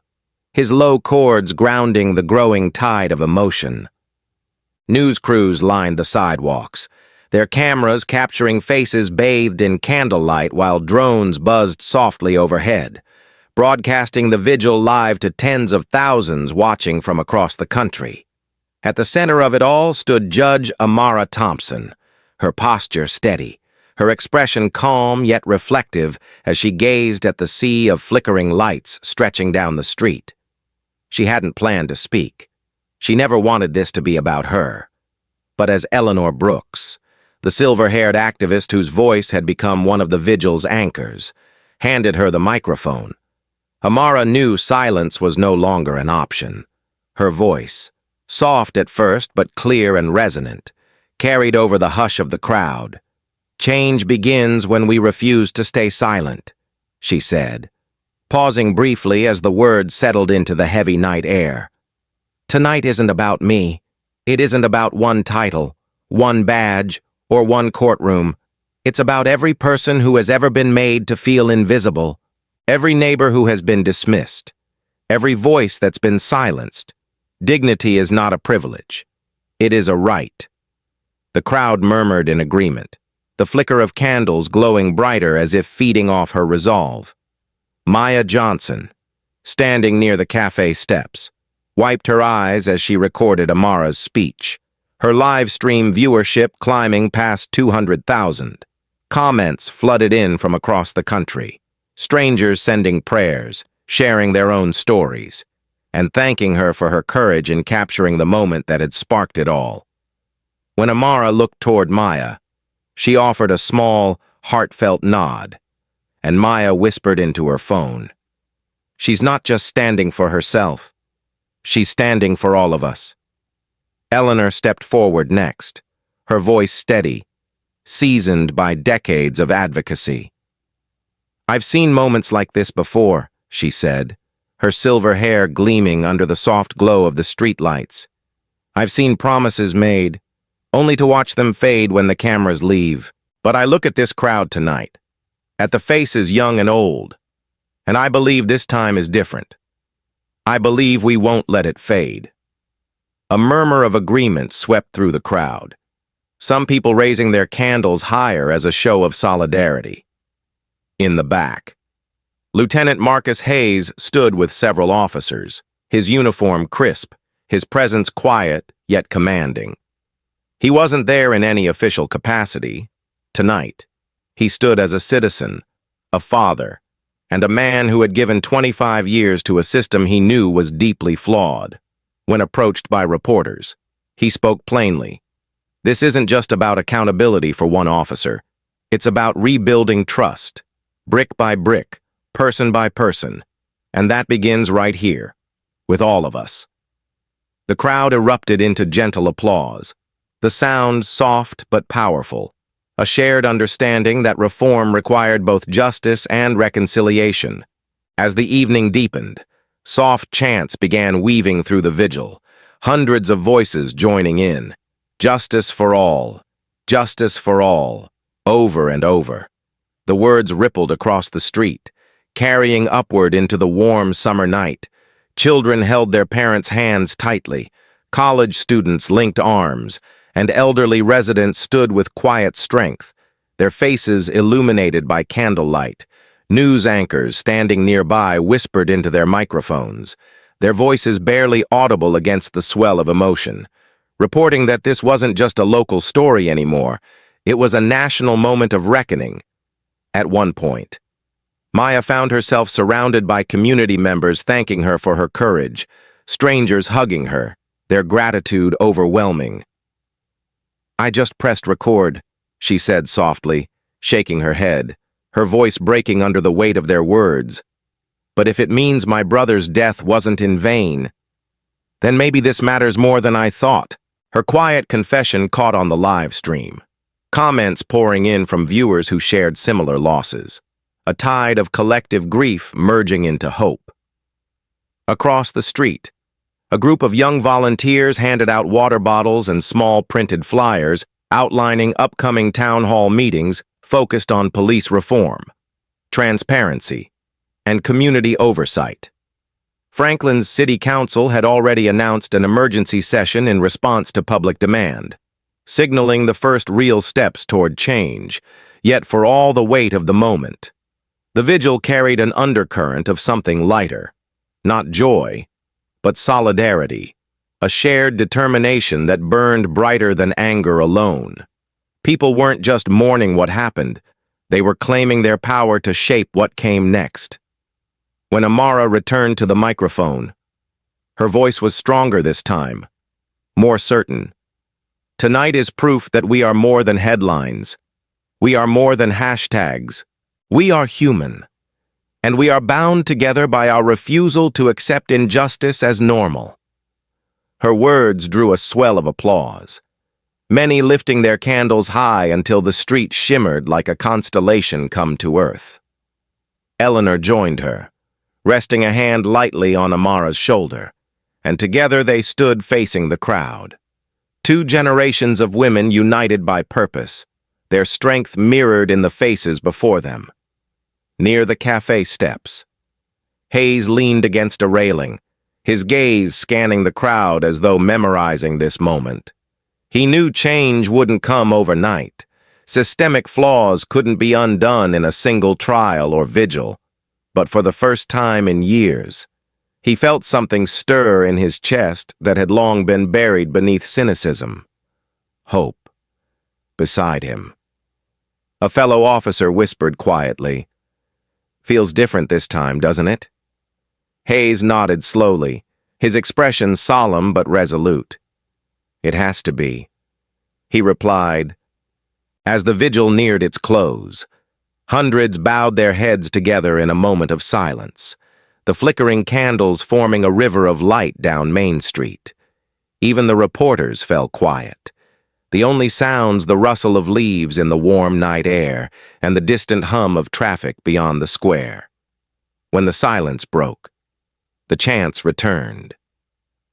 his low chords grounding the growing tide of emotion. News crews lined the sidewalks, their cameras capturing faces bathed in candlelight while drones buzzed softly overhead, broadcasting the vigil live to tens of thousands watching from across the country. At the center of it all stood Judge Amara Thompson, her posture steady, her expression calm yet reflective as she gazed at the sea of flickering lights stretching down the street. She hadn't planned to speak. She never wanted this to be about her. But as Eleanor Brooks, the silver-haired activist whose voice had become one of the vigil's anchors, handed her the microphone, Amara knew silence was no longer an option. Her voice, soft at first but clear and resonant, carried over the hush of the crowd. "Change begins when we refuse to stay silent," she said, pausing briefly as the words settled into the heavy night air. "Tonight isn't about me. It isn't about one title, one badge, or one courtroom. It's about every person who has ever been made to feel invisible, every neighbor who has been dismissed, every voice that's been silenced. Dignity is not a privilege. It is a right." The crowd murmured in agreement, the flicker of candles glowing brighter as if feeding off her resolve. Maya Johnson, standing near the cafe steps, wiped her eyes as she recorded Amara's speech, her live stream viewership climbing past 200,000. Comments flooded in from across the country, strangers sending prayers, sharing their own stories, and thanking her for her courage in capturing the moment that had sparked it all. When Amara looked toward Maya, she offered a small, heartfelt nod, and Maya whispered into her phone, "She's not just standing for herself. She's standing for all of us." Eleanor stepped forward next, her voice steady, seasoned by decades of advocacy. "I've seen moments like this before," she said, her silver hair gleaming under the soft glow of the streetlights. "I've seen promises made, only to watch them fade when the cameras leave. But I look at this crowd tonight, at the faces young and old, and I believe this time is different. I believe we won't let it fade." A murmur of agreement swept through the crowd, some people raising their candles higher as a show of solidarity. In the back, Lieutenant Marcus Hayes stood with several officers, his uniform crisp, his presence quiet yet commanding. He wasn't there in any official capacity. Tonight, he stood as a citizen, a father, and a man who had given 25 years to a system he knew was deeply flawed. When approached by reporters, he spoke plainly. This isn't just about accountability for one officer. It's about rebuilding trust, brick by brick, person by person, and that begins right here, with all of us. The crowd erupted into gentle applause, the sound soft but powerful, a shared understanding that reform required both justice and reconciliation. As the evening deepened, soft chants began weaving through the vigil, hundreds of voices joining in. Justice for all, over and over. The words rippled across the street, carrying upward into the warm summer night. Children held their parents' hands tightly, college students linked arms, and elderly residents stood with quiet strength, their faces illuminated by candlelight. News anchors standing nearby whispered into their microphones, their voices barely audible against the swell of emotion, reporting that this wasn't just a local story anymore, it was a national moment of reckoning. At one point, Maya found herself surrounded by community members thanking her for her courage, strangers hugging her, their gratitude overwhelming. "I just pressed record," she said softly, shaking her head, her voice breaking under the weight of their words. "But if it means my brother's death wasn't in vain, then maybe this matters more than I thought." Her quiet confession caught on the live stream, comments pouring in from viewers who shared similar losses, a tide of collective grief merging into hope. Across the street, a group of young volunteers handed out water bottles and small printed flyers outlining upcoming town hall meetings focused on police reform, transparency, and community oversight. Franklin's city council had already announced an emergency session in response to public demand, signaling the first real steps toward change, yet for all the weight of the moment, the vigil carried an undercurrent of something lighter, not joy, but solidarity, a shared determination that burned brighter than anger alone. People weren't just mourning what happened, they were claiming their power to shape what came next. When Amara returned to the microphone, her voice was stronger this time, more certain. "Tonight is proof that we are more than headlines. We are more than hashtags. We are human. And we are bound together by our refusal to accept injustice as normal." Her words drew a swell of applause, many lifting their candles high until the street shimmered like a constellation come to earth. Eleanor joined her, resting a hand lightly on Amara's shoulder, and together they stood facing the crowd. Two generations of women united by purpose, their strength mirrored in the faces before them. Near the cafe steps, Hayes leaned against a railing, his gaze scanning the crowd as though memorizing this moment. He knew change wouldn't come overnight. Systemic flaws couldn't be undone in a single trial or vigil. But for the first time in years, he felt something stir in his chest that had long been buried beneath cynicism. Hope. Beside him, a fellow officer whispered quietly, "Feels different this time, doesn't it?" Hayes nodded slowly, his expression solemn but resolute. "It has to be," he replied. As the vigil neared its close, hundreds bowed their heads together in a moment of silence, the flickering candles forming a river of light down Main Street. Even the reporters fell quiet. The only sounds the rustle of leaves in the warm night air and the distant hum of traffic beyond the square. When the silence broke, the chants returned.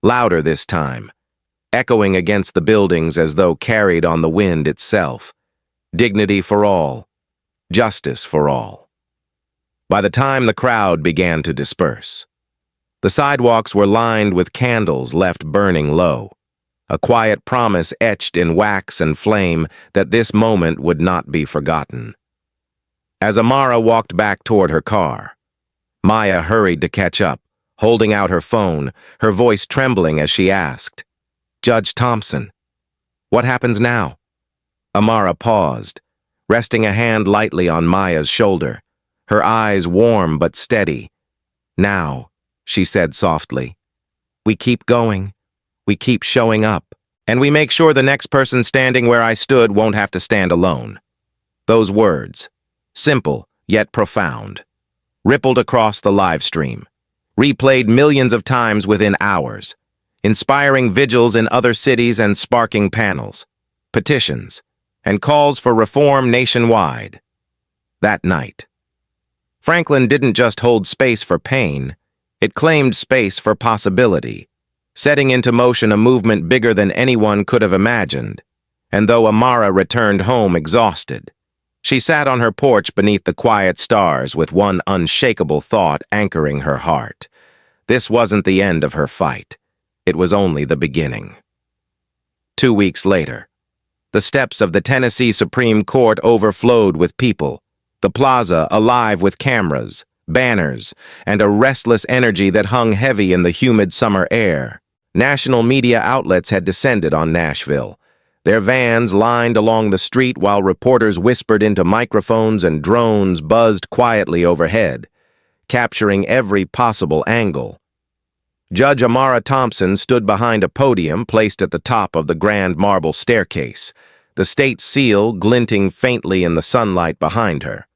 Louder this time, echoing against the buildings as though carried on the wind itself. Dignity for all. Justice for all. By the time the crowd began to disperse, the sidewalks were lined with candles left burning low, a quiet promise etched in wax and flame that this moment would not be forgotten. As Amara walked back toward her car, Maya hurried to catch up, holding out her phone, her voice trembling as she asked, "Judge Thompson, what happens now?" Amara paused, resting a hand lightly on Maya's shoulder, her eyes warm but steady. "Now," she said softly, "we keep going, we keep showing up, and we make sure the next person standing where I stood won't have to stand alone." Those words, simple yet profound, rippled across the live stream, replayed millions of times within hours, inspiring vigils in other cities and sparking panels, petitions, and calls for reform nationwide. That night, Franklin didn't just hold space for pain, it claimed space for possibility, setting into motion a movement bigger than anyone could have imagined. And though Amara returned home exhausted, she sat on her porch beneath the quiet stars with one unshakable thought anchoring her heart. This wasn't the end of her fight. It was only the beginning. 2 weeks later, the steps of the Tennessee Supreme Court overflowed with people, the plaza alive with cameras, banners, and a restless energy that hung heavy in the humid summer air. National media outlets had descended on Nashville, their vans lined along the street while reporters whispered into microphones and drones buzzed quietly overhead, capturing every possible angle. Judge Amara Thompson stood behind a podium placed at the top of the grand marble staircase, the state seal glinting faintly in the sunlight behind her.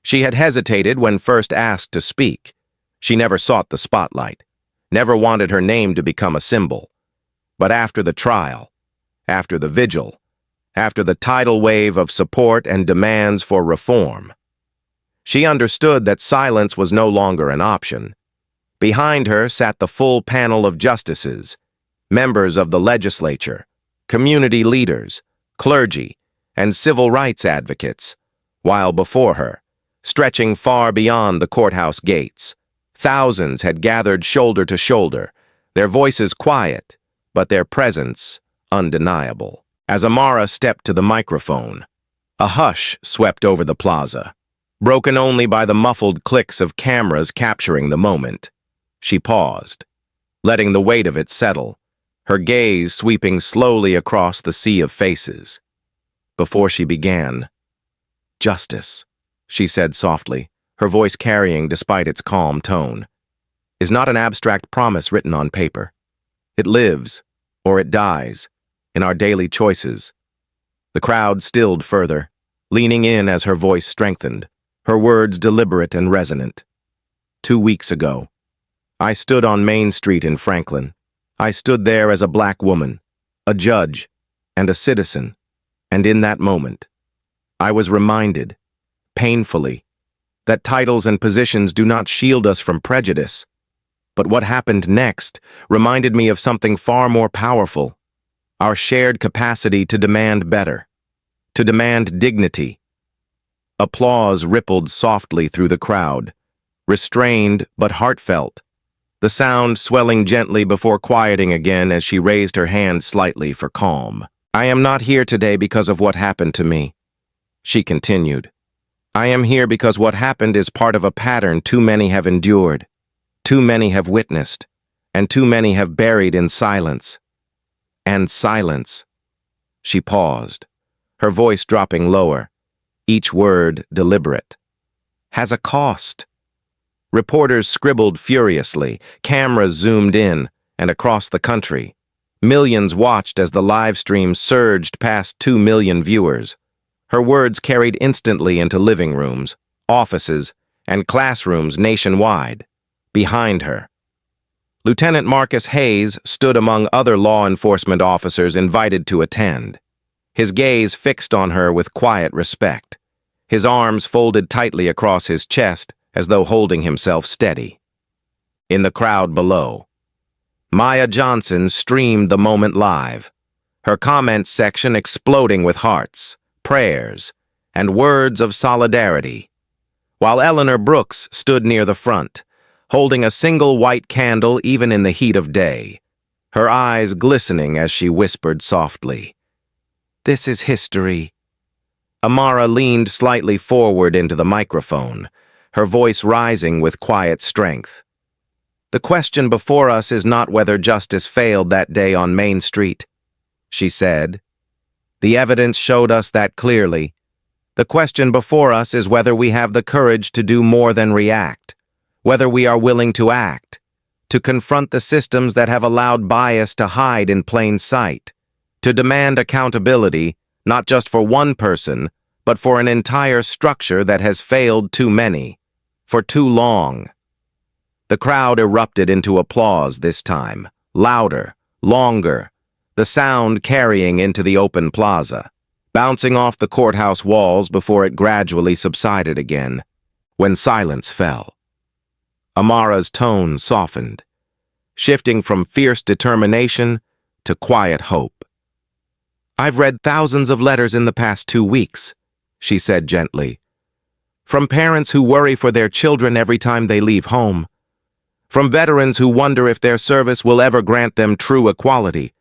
She had hesitated when first asked to speak. She never sought the spotlight, never wanted her name to become a symbol. But after the trial, after the vigil, after the tidal wave of support and demands for reform, she understood that silence was no longer an option. Behind her sat the full panel of justices, members of the legislature, community leaders, clergy, and civil rights advocates, while before her, stretching far beyond the courthouse gates, thousands had gathered shoulder to shoulder, their voices quiet, but their presence undeniable. As Amara stepped to the microphone, a hush swept over the plaza, broken only by the muffled clicks of cameras capturing the moment. She paused, letting the weight of it settle, her gaze sweeping slowly across the sea of faces. Before she began, "Justice," she said softly, her voice carrying despite its calm tone, "is not an abstract promise written on paper. It lives, or it dies, in our daily choices." The crowd stilled further, leaning in as her voice strengthened, her words deliberate and resonant. 2 weeks ago, I stood on Main Street in Franklin. I stood there as a black woman, a judge, and a citizen, and in that moment, I was reminded, painfully, that titles and positions do not shield us from prejudice. But what happened next reminded me of something far more powerful, our shared capacity to demand better, to demand dignity. Applause rippled softly through the crowd, restrained but heartfelt, the sound swelling gently before quieting again as she raised her hand slightly for calm. "I am not here today because of what happened to me," she continued. "I am here because what happened is part of a pattern too many have endured, too many have witnessed, and too many have buried in silence. And silence." She paused, her voice dropping lower, each word deliberate. "Has a cost." Reporters scribbled furiously, cameras zoomed in, and across the country. Millions watched as the live stream surged past 2 million viewers. Her words carried instantly into living rooms, offices, and classrooms nationwide. Behind her, Lieutenant Marcus Hayes stood among other law enforcement officers invited to attend, his gaze fixed on her with quiet respect, his arms folded tightly across his chest as though holding himself steady. In the crowd below, Maya Johnson streamed the moment live, her comments section exploding with hearts, prayers, and words of solidarity, while Eleanor Brooks stood near the front, holding a single white candle even in the heat of day, her eyes glistening as she whispered softly, "This is history." Amara leaned slightly forward into the microphone, her voice rising with quiet strength. "The question before us is not whether justice failed that day on Main Street," she said. "The evidence showed us that clearly. The question before us is whether we have the courage to do more than react, whether we are willing to act, to confront the systems that have allowed bias to hide in plain sight, to demand accountability, not just for one person, but for an entire structure that has failed too many, for too long." The crowd erupted into applause this time, louder, longer, the sound carrying into the open plaza, bouncing off the courthouse walls before it gradually subsided again, when silence fell. Amara's tone softened, shifting from fierce determination to quiet hope. "I've read thousands of letters in the past 2 weeks," she said gently, "from parents who worry for their children every time they leave home, from veterans who wonder if their service will ever grant them true equality,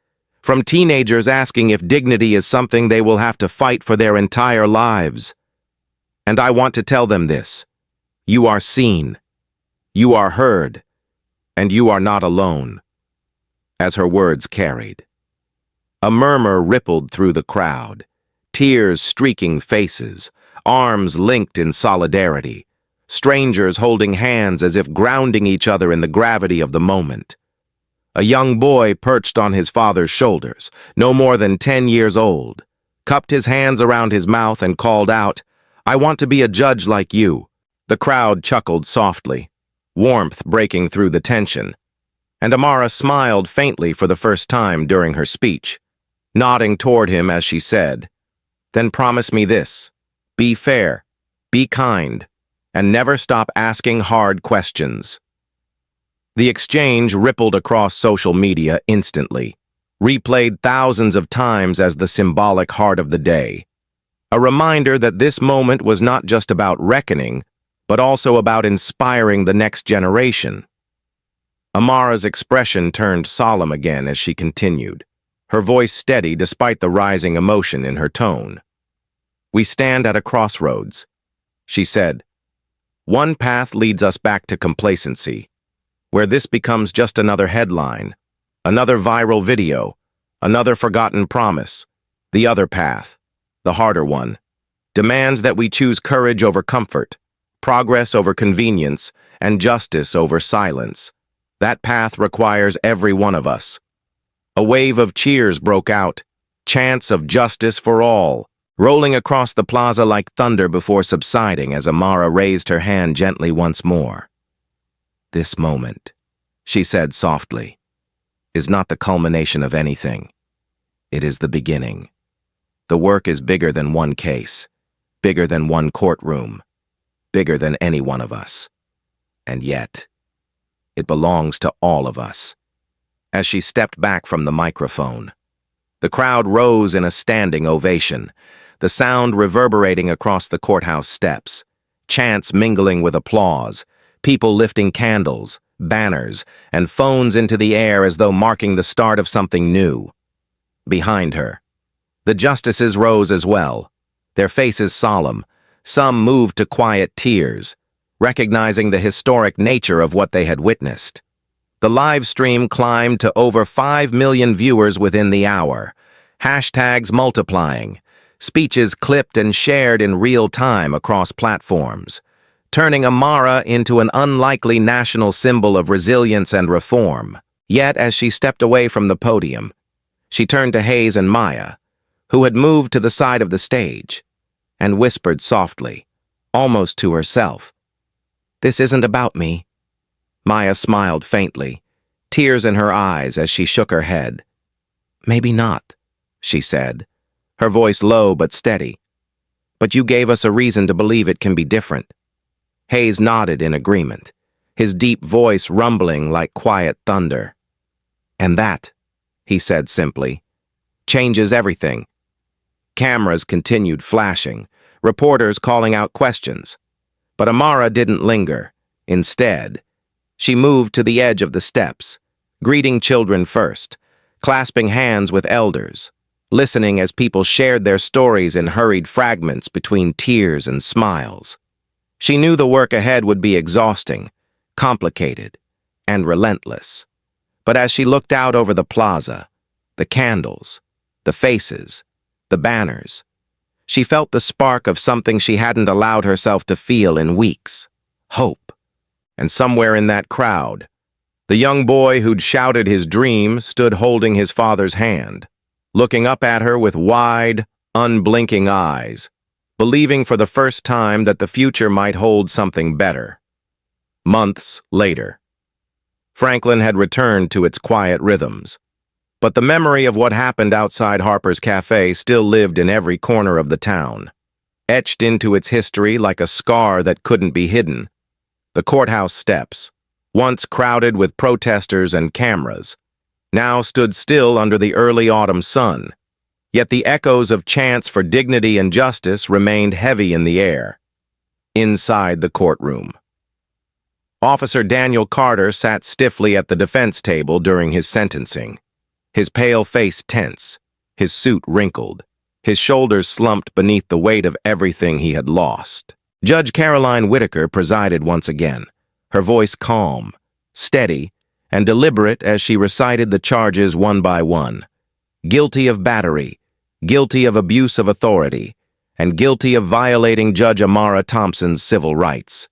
from teenagers asking if dignity is something they will have to fight for their entire lives. And I want to tell them this: you are seen, you are heard, and you are not alone." As her words carried, a murmur rippled through the crowd, tears streaking faces, arms linked in solidarity, strangers holding hands as if grounding each other in the gravity of the moment. A young boy perched on his father's shoulders, no more than 10 years old, cupped his hands around his mouth and called out, "I want to be a judge like you." The crowd chuckled softly, warmth breaking through the tension, and Amara smiled faintly for the first time during her speech, nodding toward him as she said, "Then promise me this: be fair, be kind, and never stop asking hard questions." The exchange rippled across social media instantly, replayed thousands of times as the symbolic heart of the day, a reminder that this moment was not just about reckoning, but also about inspiring the next generation. Amara's expression turned solemn again as she continued, her voice steady despite the rising emotion in her tone. "We stand at a crossroads," she said. "One path leads us back to complacency, where this becomes just another headline, another viral video, another forgotten promise. The other path, the harder one, demands that we choose courage over comfort, progress over convenience, and justice over silence. That path requires every one of us." A wave of cheers broke out, chants of justice for all, rolling across the plaza like thunder before subsiding as Amara raised her hand gently once more. "This moment," she said softly, "is not the culmination of anything. It is the beginning. The work is bigger than one case, bigger than one courtroom, bigger than any one of us. And yet, it belongs to all of us." As she stepped back from the microphone, the crowd rose in a standing ovation, the sound reverberating across the courthouse steps, chants mingling with applause, people lifting candles, banners, and phones into the air as though marking the start of something new. Behind her, the justices rose as well, their faces solemn, some moved to quiet tears, recognizing the historic nature of what they had witnessed. The live stream climbed to over 5 million viewers within the hour, hashtags multiplying, speeches clipped and shared in real time across platforms, turning Amara into an unlikely national symbol of resilience and reform. Yet, as she stepped away from the podium, she turned to Hayes and Maya, who had moved to the side of the stage, and whispered softly, almost to herself, "This isn't about me." Maya smiled faintly, tears in her eyes as she shook her head. "Maybe not," she said, her voice low but steady. "But you gave us a reason to believe it can be different." Hayes nodded in agreement, his deep voice rumbling like quiet thunder. "And that," he said simply, "changes everything." Cameras continued flashing, reporters calling out questions. But Amara didn't linger. Instead, she moved to the edge of the steps, greeting children first, clasping hands with elders, listening as people shared their stories in hurried fragments between tears and smiles. She knew the work ahead would be exhausting, complicated, and relentless. But as she looked out over the plaza, the candles, the faces, the banners, she felt the spark of something she hadn't allowed herself to feel in weeks: hope. And somewhere in that crowd, the young boy who'd shouted his dream stood holding his father's hand, looking up at her with wide, unblinking eyes, believing for the first time that the future might hold something better. Months later, Franklin had returned to its quiet rhythms, but the memory of what happened outside Harper's Café still lived in every corner of the town, etched into its history like a scar that couldn't be hidden. The courthouse steps, once crowded with protesters and cameras, now stood still under the early autumn sun, yet the echoes of chants for dignity and justice remained heavy in the air. Inside the courtroom, Officer Daniel Carter sat stiffly at the defense table during his sentencing, his pale face tense, his suit wrinkled, his shoulders slumped beneath the weight of everything he had lost. Judge Caroline Whitaker presided once again, her voice calm, steady, and deliberate as she recited the charges one by one. Guilty of battery, guilty of abuse of authority, and guilty of violating Judge Amara Thompson's civil rights.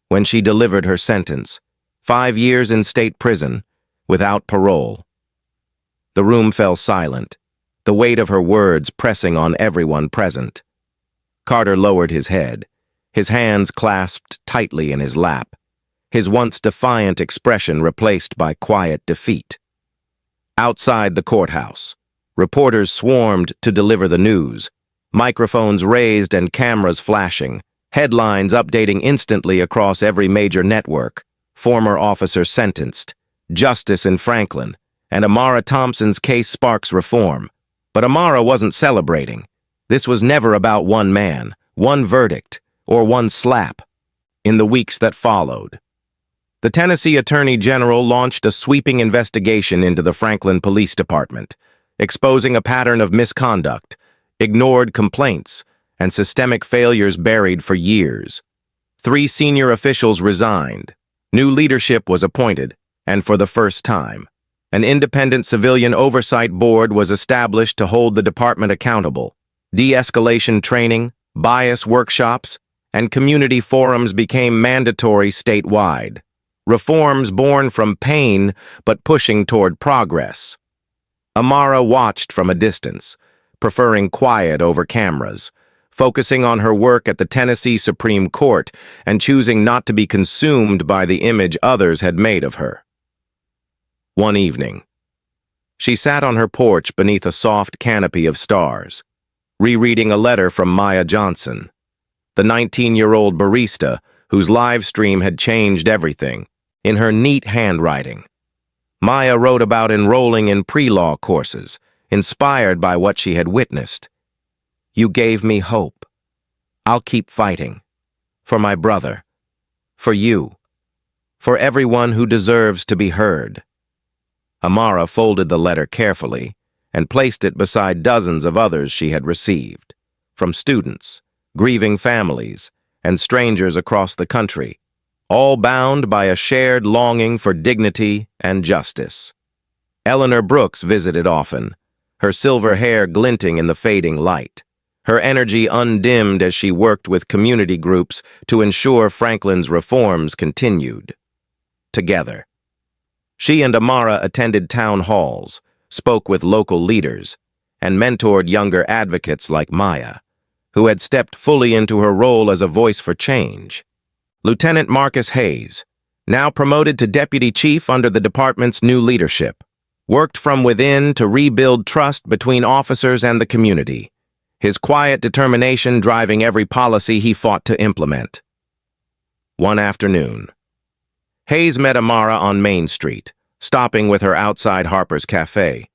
When she delivered her sentence, 5 years in state prison, without parole. The room fell silent, the weight of her words pressing on everyone present. Carter lowered his head, his hands clasped tightly in his lap, his once defiant expression replaced by quiet defeat. Outside the courthouse, reporters swarmed to deliver the news, microphones raised and cameras flashing, headlines updating instantly across every major network: former officer sentenced, justice in Franklin, and Amara Thompson's case sparks reform. But Amara wasn't celebrating. This was never about one man, one verdict, or one slap. In the weeks that followed, the Tennessee Attorney General launched a sweeping investigation into the Franklin Police Department, exposing a pattern of misconduct, ignored complaints, and systemic failures buried for years. 3 senior officials resigned. New leadership was appointed, and for the first time, an independent civilian oversight board was established to hold the department accountable. De-escalation training, bias workshops, and community forums became mandatory statewide. Reforms born from pain but pushing toward progress. Amara watched from a distance, preferring quiet over cameras, focusing on her work at the Tennessee Supreme Court and choosing not to be consumed by the image others had made of her. One evening, she sat on her porch beneath a soft canopy of stars, rereading a letter from Maya Johnson, the 19-year-old barista whose live stream had changed everything, in her neat handwriting. Maya wrote about enrolling in pre-law courses, inspired by what she had witnessed. "You gave me hope. I'll keep fighting. For my brother. For you. For everyone who deserves to be heard." Amara folded the letter carefully and placed it beside dozens of others she had received, from students, grieving families, and strangers across the country, all bound by a shared longing for dignity and justice. Eleanor Brooks visited often, her silver hair glinting in the fading light, her energy undimmed as she worked with community groups to ensure Franklin's reforms continued. Together, she and Amara attended town halls, spoke with local leaders, and mentored younger advocates like Maya, who had stepped fully into her role as a voice for change. Lieutenant Marcus Hayes, now promoted to deputy chief under the department's new leadership, worked from within to rebuild trust between officers and the community, his quiet determination driving every policy he fought to implement. One afternoon, Hayes met Amara on Main Street, stopping with her outside Harper's Café,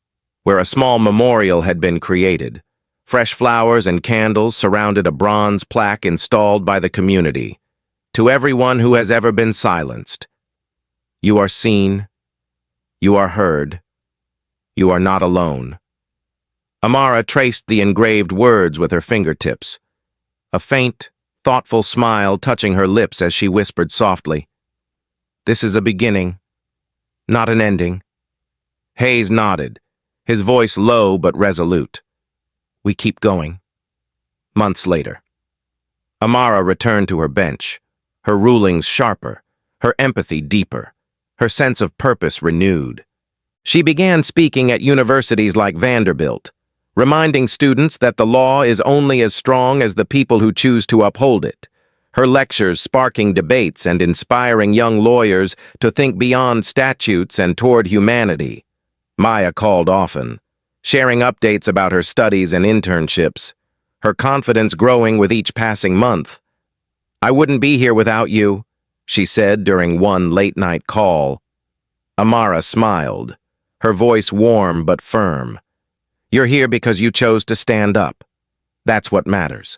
where a small memorial had been created. Fresh flowers and candles surrounded a bronze plaque installed by the community. "To everyone who has ever been silenced, you are seen, you are heard, you are not alone." Amara traced the engraved words with her fingertips. A faint, thoughtful smile touching her lips as she whispered softly, "This is a beginning, not an ending." Hayes nodded, his voice low but resolute. "We keep going." Months later, Amara returned to her bench, her rulings sharper, her empathy deeper, her sense of purpose renewed. She began speaking at universities like Vanderbilt, reminding students that the law is only as strong as the people who choose to uphold it, her lectures sparking debates and inspiring young lawyers to think beyond statutes and toward humanity. Maya called often, sharing updates about her studies and internships, her confidence growing with each passing month. "I wouldn't be here without you," she said during one late-night call. Amara smiled, her voice warm but firm. "You're here because you chose to stand up. That's what matters."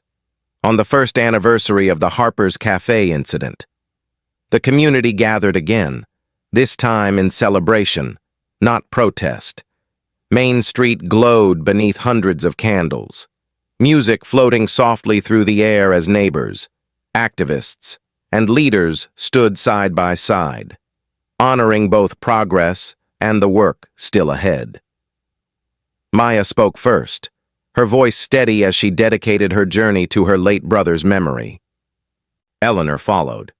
On the first anniversary of the Harper's Café incident, the community gathered again, this time in celebration, not protest. Main Street glowed beneath hundreds of candles, music floating softly through the air as neighbors, activists, and leaders stood side by side, honoring both progress and the work still ahead. Maya spoke first, her voice steady as she dedicated her journey to her late brother's memory. Eleanor followed,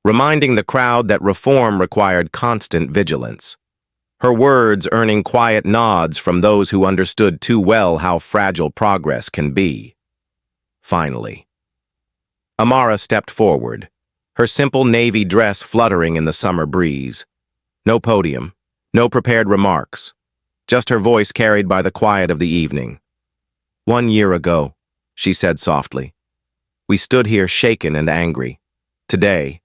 reminding the crowd that reform required constant vigilance, her words earning quiet nods from those who understood too well how fragile progress can be. Finally, Amara stepped forward, her simple navy dress fluttering in the summer breeze. No podium, no prepared remarks, just her voice carried by the quiet of the evening. "1 year ago," she said softly, "we stood here shaken and angry. Today,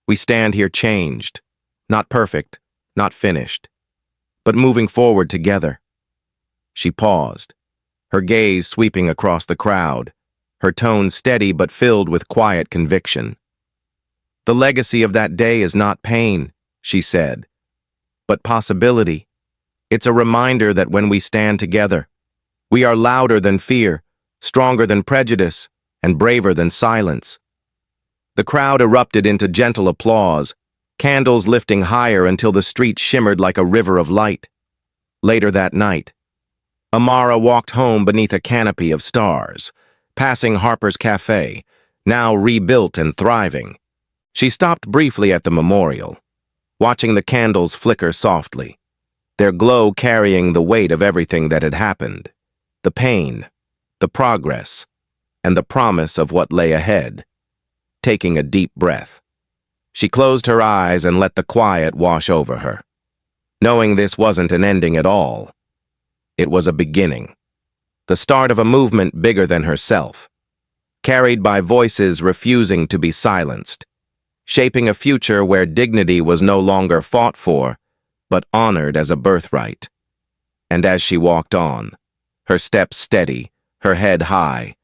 we stand here changed, not perfect, not finished, but moving forward together." She paused, her gaze sweeping across the crowd, her tone steady but filled with quiet conviction. "The legacy of that day is not pain," she said, "but possibility. It's a reminder that when we stand together, we are louder than fear, stronger than prejudice, and braver than silence." The crowd erupted into gentle applause, candles lifting higher until the street shimmered like a river of light. Later that night, Amara walked home beneath a canopy of stars, passing Harper's Café, now rebuilt and thriving. She stopped briefly at the memorial, watching the candles flicker softly, their glow carrying the weight of everything that had happened, the pain, the progress, and the promise of what lay ahead. Taking a deep breath, she closed her eyes and let the quiet wash over her, knowing this wasn't an ending at all. It was a beginning, the start of a movement bigger than herself, carried by voices refusing to be silenced, shaping a future where dignity was no longer fought for, but honored as a birthright. And as she walked on, her steps steady, her head high,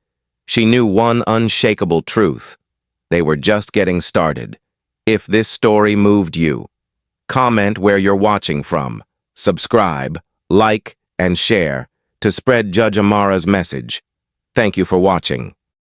she knew one unshakable truth: they were just getting started. If this story moved you, comment where you're watching from, subscribe, like, and share to spread Judge Amara's message. Thank you for watching.